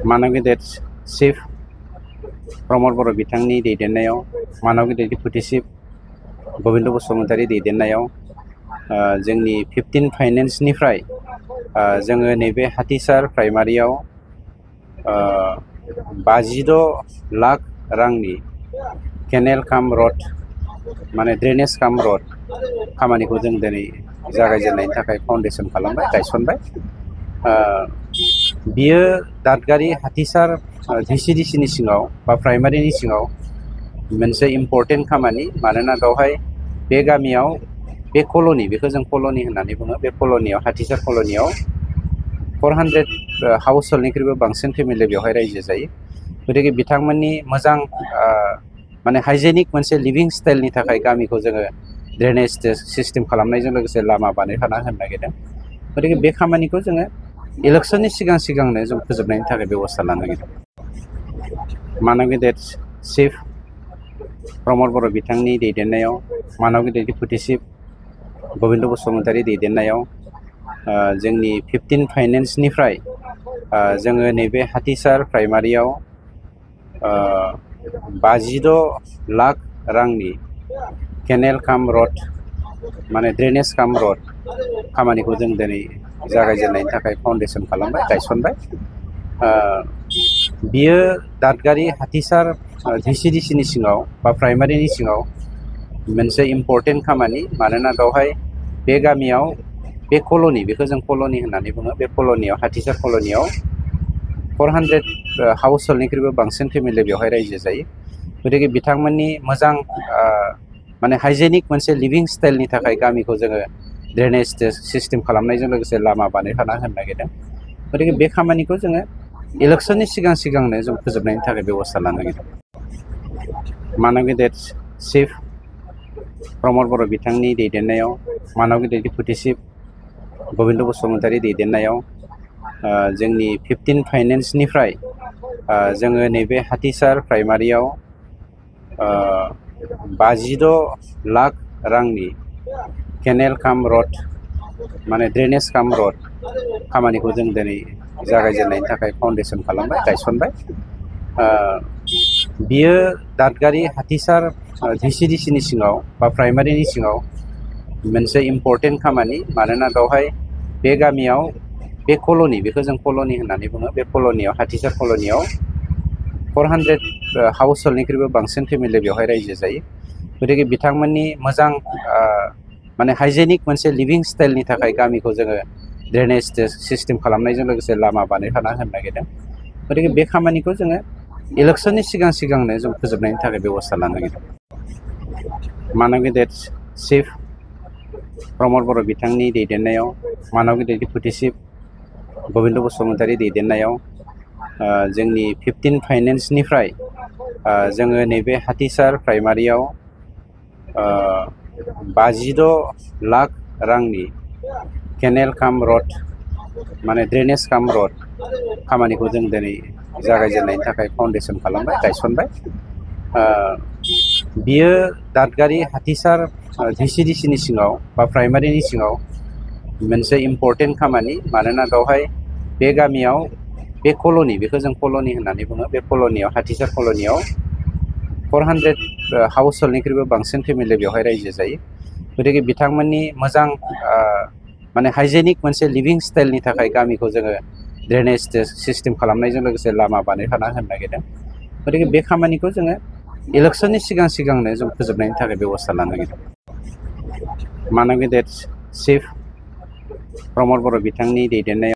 मानव गेदेर चिफ प्रमद बर' बिथांनि दैदेननायाव मानव गेदेर डेपुटि चिफ गबिन्द बसुमतारी दैदेननायाव जोंनि 15 फाइनेन्सनिफ्राय जोङो नैबे हाथिसार प्राइमारियाव 56 लाख रांनि केनेल काम रड माने ड्रेनेज काम रड खामानिखौ जों दिनै जागायजेननायनि थाखाय फाउन्डेसन खालामबाय गायसनबाय। बियो दादगारि हाथिसार VCDCनि सिङाव बा प्राइमारिनि सिङाव मोनसे इम्पर्टेन्ट खामानि, मानोना बेवहाय बे गामियाव बे कल'नि, बेखौ जों कल'नि होननानै बुङो, बे कल'नियाव हाथिसार कल'नियाव 400 हाउस हल्डनिख्रुइबो बांसिन फेमिलि बेवहाय रायजो जायो। गतिके बिथांमोननि मोजां माने हाइजेनिक मोनसे लिभिं स्टाइलनि थाखाय गामिखौ जोङो ड्रेनेज सिस्टेम खालामनायजों लोगोसे लामा बानायफाना होनो नागिरदों। गतिके बे खामानिखौ जोङो इलेक्शननि सिगांनो जों फोजोबनायनि थाखाय बेबस्था लानो नागिरदों। मानव गेदेर चिफ प्रमद बर' बिथांनि दैदेननायाव मानव गेदेर डेपुटि चिफ गबिन्द बसुमतारी दैदेननायाव जोंनि 15 फाइनेन्सनिफ्राय जोङो नैबे हाथिसार प्राइमारियाव 56 लाख रांनि केनेल काम रड माने ड्रेनेज काम रड खामानिखौ जों दिनै जागायजेननायनि थाखाय फाउन्डेसन खालामबाय गायसनबाय। बियो दादगारि हाथिसार VCDCनि सिङाव बा प्राइमारिनि सिङाव मोनसे इम्पर्टेन्ट खामानि, मानोना बेवहाय बे गामियाव बे कल'नि, बेखौ जों कल'नि होननानै बुङो, बे कल'नियाव हाथिसार कल'नियाव 400 हाउस हल्डनिख्रुइबो बांसिन फेमिलि बेवहाय रायजो जायो। गतिके बिथांमोननि मोजां माने हाइजेनिक मोनसे लिभिं स्टाइलनि थाखाय गामिखौ जोङो ड्रेनेज सिस्टेम खालामनायजों लोगोसे लामा बानायफाना होनो नागिरदों। गतिके बे खामानिखौ जोङो इलेक्शननि सिगांनो जों फोजोबनायनि थाखाय बेबस्था लानो नागिरदों। मानव गेदेर चिफ प्रमद बर' बिथांनि दैदेननायाव मानव गेदेर डेपुटि चिफ गबिन्द बसुमतारी दैदेननायाव जोंनि 15 फाइनेन्सनिफ्राय जोङो नैबे हाथिसार प्राइमारियाव 56 लाख रांनि केनेल काम रड माने ड्रेनेज काम रड खामानिखौ जों दिनै जागायजेननायनि थाखाय फाउन्डेसन खालामबाय गायसनबाय। बियो दादगारि हाथिसार VCDCनि सिङाव बा प्राइमारिनि सिङाव मोनसे इम्पर्टेन्ट खामानि, मानोना बेवहाय बे गामियाव बे कल'नि, बेखौ जों कल'नि होननानै बुङो, बे कल'नियाव हाथिसार कल'नियाव 400 हाउस हल्डनिख्रुइबो बांसिन फेमिलि बेवहाय रायजो जायो। गतिके बिथांमोननि मोजां माने हाइजेनिक मोनसे लिभिं स्टाइलनि थाखाय गामिखौ जोङो ड्रेनेज सिस्टेम खालामनायजों लोगोसे लामा बानायफाना होनो नागिरदों। गतिके बे खामानिखौ जोङो इलेक्शननि सिगांनो जों फोजोबनायनि थाखाय बेबस्था लानो नागिरदों। मानव गेदेर चिफ प्रमद बर' बिथांनि दैदेननायाव मानव गेदेर डेपुटि चिफ गबिन्द बसुमतारी दैदेननायाव जोंनि 15 फाइनेन्सनिफ्राय जोङो नैबे हाथिसार प्राइमारियाव 56 लाख रांनि केनेल काम रड माने ड्रेनेज काम रड खामानिखौ जों दिनै जागायजेननायनि थाखाय फाउन्डेसन खालामबाय गायसनबाय। बियो दादगारि हाथिसार VCDCनि सिङाव बा प्राइमारिनि सिङाव मोनसे इम्पर्टेन्ट खामानि, मानोना बेवहाय बे गामियाव बे कल'नि, बेखौ जों कल'नि होननानै बुङो, बे कल'नियाव हाथिसार कल'नियाव 400 हाउस हल्डनिख्रुइबो बांसिन फेमिलि बेवहाय रायजो जायो। गतिके बिथांमोननि मोजां माने हाइजेनिक मोनसे लिभिं स्टाइलनि थाखाय गामिखौ जोङो ड्रेनेज सिस्टेम खालामनायजों लोगोसे लामा बानायफाना होनो नागिरदों। गतिके बे खामानिखौ जोङो इलेक्शननि सिगांनो जों फोजोबनायनि थाखाय बेबस्था लानो नागिरदों। मानव गेदेर चिफ प्रमद बर' बिथांनि दैदेननायाव